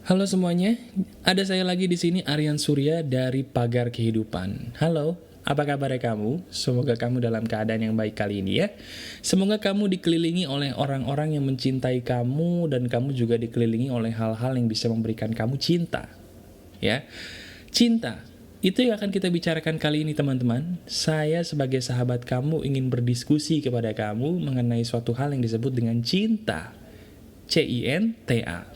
Halo semuanya, ada saya lagi di sini Aryan Surya dari Pagar Kehidupan. Halo, apa kabar kamu? Semoga kamu dalam keadaan yang baik kali ini ya. Semoga kamu dikelilingi oleh orang-orang yang mencintai kamu dan kamu juga dikelilingi oleh hal-hal yang bisa memberikan kamu cinta. Ya, cinta. Itu yang akan kita bicarakan kali ini teman-teman. Saya sebagai sahabat kamu ingin berdiskusi kepada kamu mengenai suatu hal yang disebut dengan cinta. C-I-N-T-A.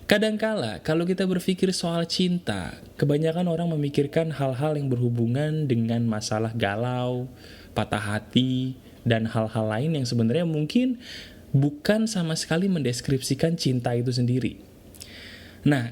Kadangkala, kalau kita berpikir soal cinta, kebanyakan orang memikirkan hal-hal yang berhubungan dengan masalah galau, patah hati, dan hal-hal lain yang sebenarnya mungkin bukan sama sekali mendeskripsikan cinta itu sendiri. Nah,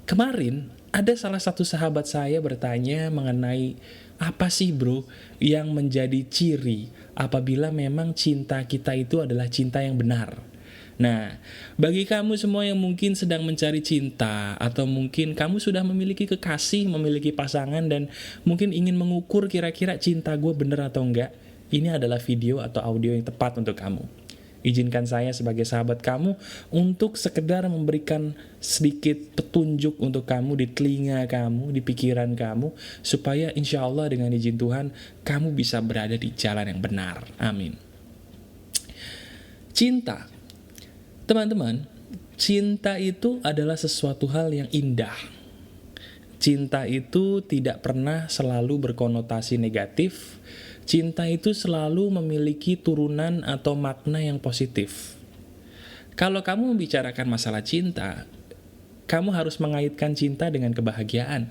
kemarin ada salah satu sahabat saya bertanya mengenai apa sih bro yang menjadi ciri apabila memang cinta kita itu adalah cinta yang benar. Nah, bagi kamu semua yang mungkin sedang mencari cinta, atau mungkin kamu sudah memiliki kekasih, memiliki pasangan, dan mungkin ingin mengukur kira-kira cinta gue bener atau enggak, ini adalah video atau audio yang tepat untuk kamu. Izinkan saya sebagai sahabat kamu untuk sekedar memberikan sedikit petunjuk untuk kamu di telinga kamu, di pikiran kamu, supaya insya Allah dengan izin Tuhan, kamu bisa berada di jalan yang benar. Amin. Cinta. Teman-teman, cinta itu adalah sesuatu hal yang indah. Cinta itu tidak pernah selalu berkonotasi negatif. Cinta itu selalu memiliki turunan atau makna yang positif. Kalau kamu membicarakan masalah cinta, kamu harus mengaitkan cinta dengan kebahagiaan.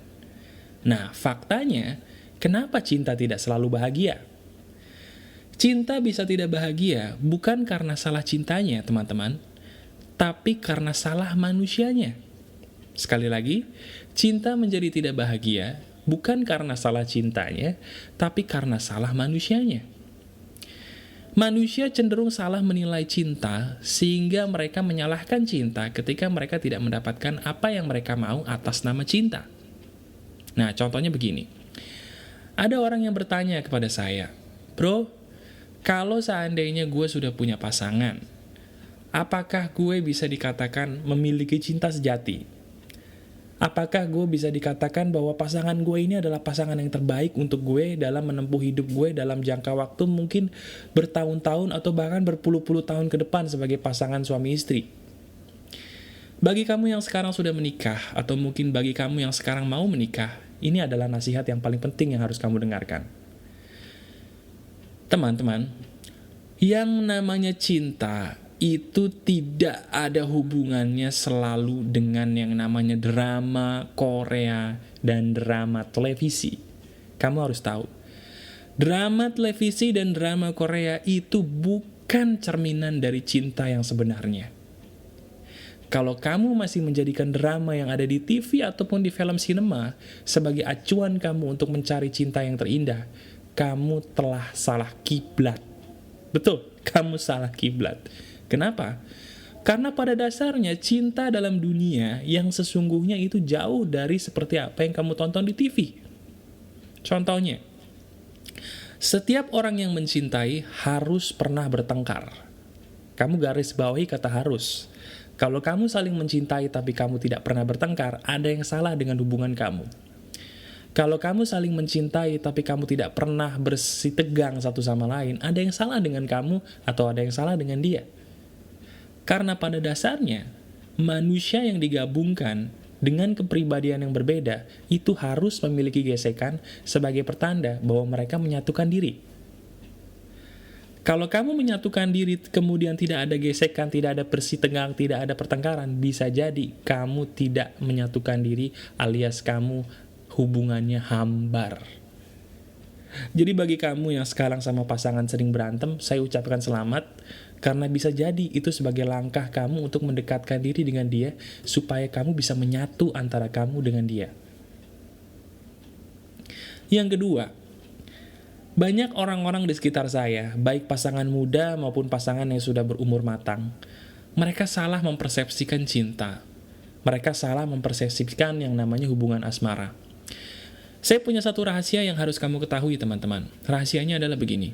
Nah, faktanya, kenapa cinta tidak selalu bahagia? Cinta bisa tidak bahagia bukan karena salah cintanya, teman-teman, tapi karena salah manusianya. Sekali lagi, cinta menjadi tidak bahagia bukan karena salah cintanya, tapi karena salah manusianya. Manusia cenderung salah menilai cinta, sehingga mereka menyalahkan cinta ketika mereka tidak mendapatkan apa yang mereka mau atas nama cinta. Nah, contohnya begini. Ada orang yang bertanya kepada saya, "Bro, kalau seandainya gue sudah punya pasangan, apakah gue bisa dikatakan memiliki cinta sejati? Apakah gue bisa dikatakan bahwa pasangan gue ini adalah pasangan yang terbaik untuk gue dalam menempuh hidup gue dalam jangka waktu mungkin bertahun-tahun atau bahkan berpuluh-puluh tahun ke depan sebagai pasangan suami istri?" Bagi kamu yang sekarang sudah menikah, atau mungkin bagi kamu yang sekarang mau menikah, ini adalah nasihat yang paling penting yang harus kamu dengarkan. Teman-teman, yang namanya cinta itu tidak ada hubungannya selalu dengan yang namanya drama Korea dan drama televisi. Kamu harus tahu, drama televisi dan drama Korea itu bukan cerminan dari cinta yang sebenarnya. Kalau kamu masih menjadikan drama yang ada di TV ataupun di film sinema sebagai acuan kamu untuk mencari cinta yang terindah, kamu telah salah kiblat. Betul, kamu salah kiblat. Kenapa? Karena pada dasarnya cinta dalam dunia yang sesungguhnya itu jauh dari seperti apa yang kamu tonton di TV. Contohnya, setiap orang yang mencintai harus pernah bertengkar. Kamu garis bawahi kata harus. Kalau kamu saling mencintai tapi kamu tidak pernah bertengkar, ada yang salah dengan hubungan kamu. Kalau kamu saling mencintai tapi kamu tidak pernah bersitegang satu sama lain, ada yang salah dengan kamu atau ada yang salah dengan dia. Karena pada dasarnya, manusia yang digabungkan dengan kepribadian yang berbeda, itu harus memiliki gesekan sebagai pertanda bahwa mereka menyatukan diri. Kalau kamu menyatukan diri, kemudian tidak ada gesekan, tidak ada bersitegang, tidak ada pertengkaran, bisa jadi kamu tidak menyatukan diri alias kamu hubungannya hambar. Jadi bagi kamu yang sekarang sama pasangan sering berantem, saya ucapkan selamat, karena bisa jadi itu sebagai langkah kamu untuk mendekatkan diri dengan dia, supaya kamu bisa menyatu antara kamu dengan dia. Yang kedua, banyak orang-orang di sekitar saya, baik pasangan muda maupun pasangan yang sudah berumur matang, mereka salah mempersepsikan cinta. Mereka salah mempersepsikan yang namanya hubungan asmara. Saya punya satu rahasia yang harus kamu ketahui, teman-teman. Rahasianya adalah begini.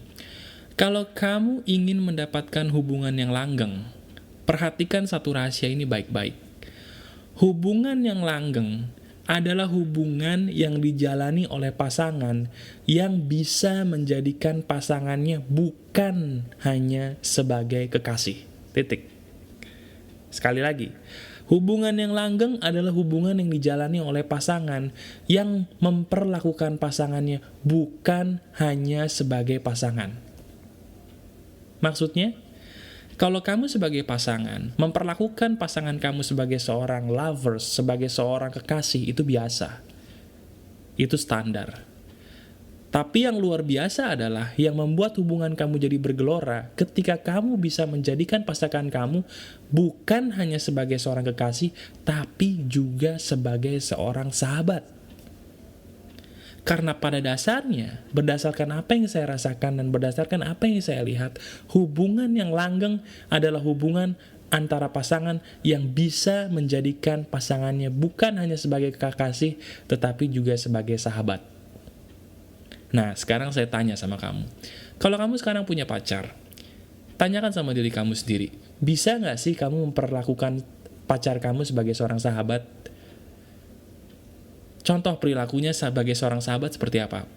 Kalau kamu ingin mendapatkan hubungan yang langgeng, perhatikan satu rahasia ini baik-baik. Hubungan yang langgeng adalah hubungan yang dijalani oleh pasangan yang bisa menjadikan pasangannya bukan hanya sebagai kekasih. Titik. Sekali lagi, hubungan yang langgeng adalah hubungan yang dijalani oleh pasangan yang memperlakukan pasangannya bukan hanya sebagai pasangan. Maksudnya, kalau kamu sebagai pasangan, memperlakukan pasangan kamu sebagai seorang lovers, sebagai seorang kekasih, itu biasa. Itu standar. Tapi yang luar biasa adalah yang membuat hubungan kamu jadi bergelora ketika kamu bisa menjadikan pasangan kamu bukan hanya sebagai seorang kekasih, tapi juga sebagai seorang sahabat. Karena pada dasarnya, berdasarkan apa yang saya rasakan dan berdasarkan apa yang saya lihat, hubungan yang langgeng adalah hubungan antara pasangan yang bisa menjadikan pasangannya bukan hanya sebagai kekasih, tetapi juga sebagai sahabat. Nah, sekarang saya tanya sama kamu. Kalau kamu sekarang punya pacar, tanyakan sama diri kamu sendiri, bisa nggak sih kamu memperlakukan pacar kamu sebagai seorang sahabat? Contoh perilakunya sebagai seorang sahabat seperti apa?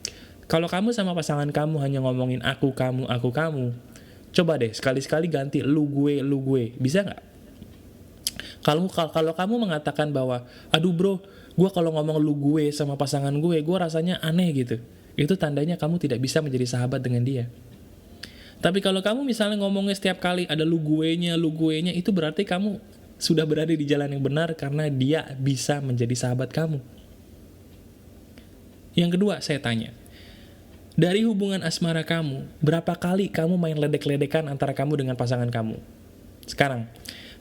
Kalau kamu sama pasangan kamu hanya ngomongin aku, kamu, coba deh sekali-sekali ganti lu gue. Bisa nggak? Kalau kamu mengatakan bahwa, aduh bro, gue kalau ngomong lu gue sama pasangan gue rasanya aneh gitu. Itu tandanya kamu tidak bisa menjadi sahabat dengan dia. Tapi kalau kamu misalnya ngomongnya setiap kali ada lu guenya, itu berarti kamu sudah berada di jalan yang benar karena dia bisa menjadi sahabat kamu. Yang kedua, saya tanya, dari hubungan asmara kamu, berapa kali kamu main ledek-ledekan antara kamu dengan pasangan kamu? Sekarang,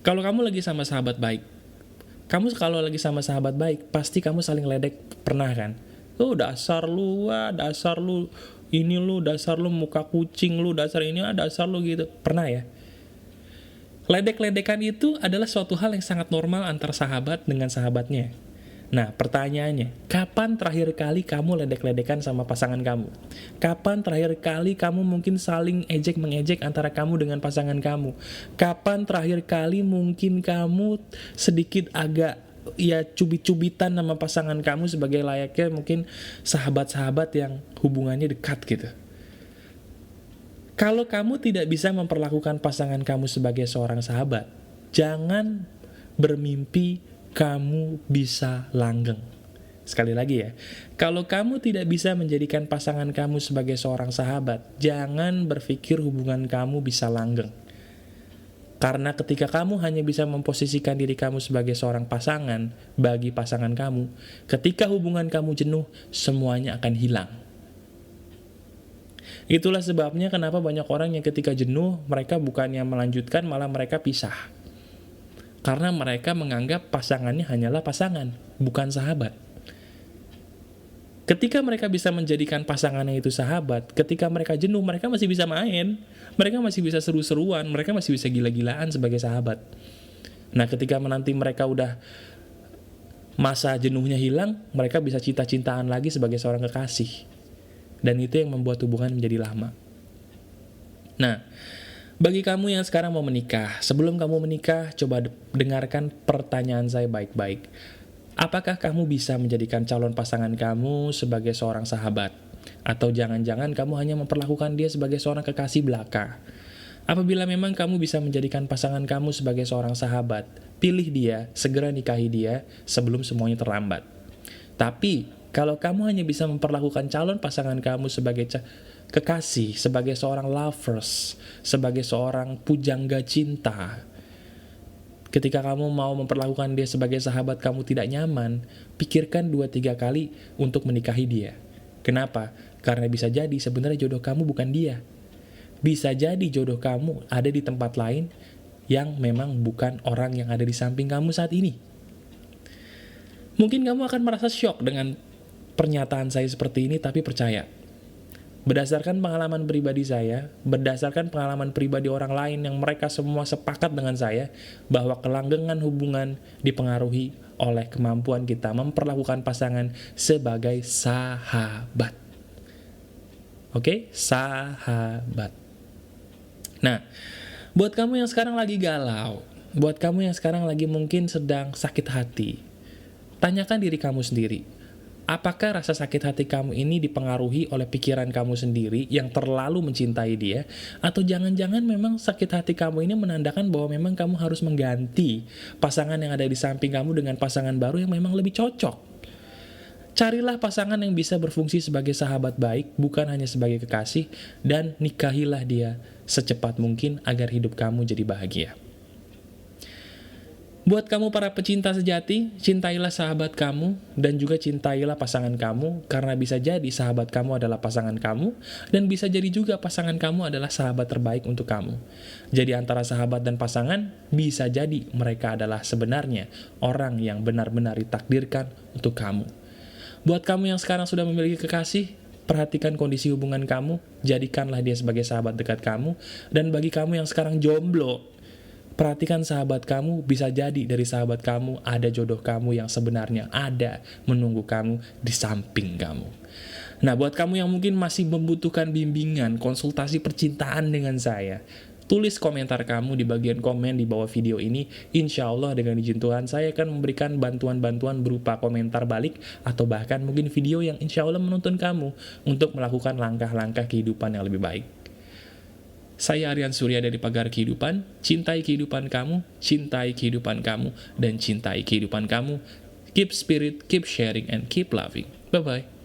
kalau kamu lagi sama sahabat baik, pasti kamu saling ledek, pernah kan? Oh, dasar lu, ini lu, dasar lu muka kucing lu, dasar ini, dasar lu gitu. Pernah ya? Ledek-ledekan itu adalah suatu hal yang sangat normal antara sahabat dengan sahabatnya. Nah, pertanyaannya, kapan terakhir kali kamu ledek-ledekan sama pasangan kamu? Kapan terakhir kali kamu mungkin saling ejek-mengejek antara kamu dengan pasangan kamu? Kapan terakhir kali mungkin kamu sedikit agak cubit-cubitan sama pasangan kamu sebagai layaknya mungkin sahabat-sahabat yang hubungannya dekat gitu? Kalau kamu tidak bisa memperlakukan pasangan kamu sebagai seorang sahabat, jangan bermimpi kamu bisa langgeng. Sekali lagi ya, kalau kamu tidak bisa menjadikan pasangan kamu sebagai seorang sahabat, jangan berpikir hubungan kamu bisa langgeng. Karena ketika kamu hanya bisa memposisikan diri kamu sebagai seorang pasangan bagi pasangan kamu, ketika hubungan kamu jenuh, semuanya akan hilang. Itulah sebabnya kenapa banyak orang yang ketika jenuh, mereka bukannya melanjutkan, malah mereka pisah. Karena mereka menganggap pasangannya hanyalah pasangan, bukan sahabat. Ketika mereka bisa menjadikan pasangannya itu sahabat, ketika mereka jenuh, mereka masih bisa main, mereka masih bisa seru-seruan, mereka masih bisa gila-gilaan sebagai sahabat. Nah, ketika menanti mereka udah masa jenuhnya hilang, mereka bisa cinta-cintaan lagi sebagai seorang kekasih. Dan itu yang membuat hubungan menjadi lama. Nah, bagi kamu yang sekarang mau menikah, sebelum kamu menikah, coba dengarkan pertanyaan saya baik-baik. Apakah kamu bisa menjadikan calon pasangan kamu sebagai seorang sahabat? Atau jangan-jangan kamu hanya memperlakukan dia sebagai seorang kekasih belaka? Apabila memang kamu bisa menjadikan pasangan kamu sebagai seorang sahabat, pilih dia, segera nikahi dia sebelum semuanya terlambat. Tapi, kalau kamu hanya bisa memperlakukan calon pasangan kamu sebagai kekasih, sebagai seorang lovers, sebagai seorang pujangga cinta, ketika kamu mau memperlakukan dia sebagai sahabat kamu tidak nyaman, pikirkan 2-3 kali untuk menikahi dia. Kenapa? Karena bisa jadi sebenarnya jodoh kamu bukan dia. Bisa jadi jodoh kamu ada di tempat lain yang memang bukan orang yang ada di samping kamu saat ini. Mungkin kamu akan merasa syok dengan pernyataan saya seperti ini, tapi percaya, berdasarkan pengalaman pribadi saya, berdasarkan pengalaman pribadi orang lain yang mereka semua sepakat dengan saya, bahwa kelanggengan hubungan dipengaruhi oleh kemampuan kita memperlakukan pasangan sebagai sahabat. Oke? Sahabat. Nah, buat kamu yang sekarang lagi galau, Buat kamu yang sekarang lagi mungkin sedang sakit hati, tanyakan diri kamu sendiri, apakah rasa sakit hati kamu ini dipengaruhi oleh pikiran kamu sendiri yang terlalu mencintai dia? Atau jangan-jangan memang sakit hati kamu ini menandakan bahwa memang kamu harus mengganti pasangan yang ada di samping kamu dengan pasangan baru yang memang lebih cocok? Carilah pasangan yang bisa berfungsi sebagai sahabat baik, bukan hanya sebagai kekasih, dan nikahilah dia secepat mungkin agar hidup kamu jadi bahagia. Buat kamu para pecinta sejati, cintailah sahabat kamu dan juga cintailah pasangan kamu, karena bisa jadi sahabat kamu adalah pasangan kamu dan bisa jadi juga pasangan kamu adalah sahabat terbaik untuk kamu. Jadi antara sahabat dan pasangan, bisa jadi mereka adalah sebenarnya orang yang benar-benar ditakdirkan untuk kamu. Buat kamu yang sekarang sudah memiliki kekasih, perhatikan kondisi hubungan kamu, jadikanlah dia sebagai sahabat dekat kamu. Dan bagi kamu yang sekarang jomblo, perhatikan sahabat kamu, bisa jadi dari sahabat kamu ada jodoh kamu yang sebenarnya ada menunggu kamu di samping kamu. Nah, buat kamu yang mungkin masih membutuhkan bimbingan, konsultasi percintaan dengan saya, tulis komentar kamu di bagian komen di bawah video ini. Insya Allah dengan izin Tuhan, saya akan memberikan bantuan-bantuan berupa komentar balik, atau bahkan mungkin video yang insya Allah menuntun kamu untuk melakukan langkah-langkah kehidupan yang lebih baik. Saya Aryan Surya dari Pagar Kehidupan. Cintai kehidupan kamu, cintai kehidupan kamu, dan cintai kehidupan kamu. Keep spirit, keep sharing, and keep loving. Bye-bye.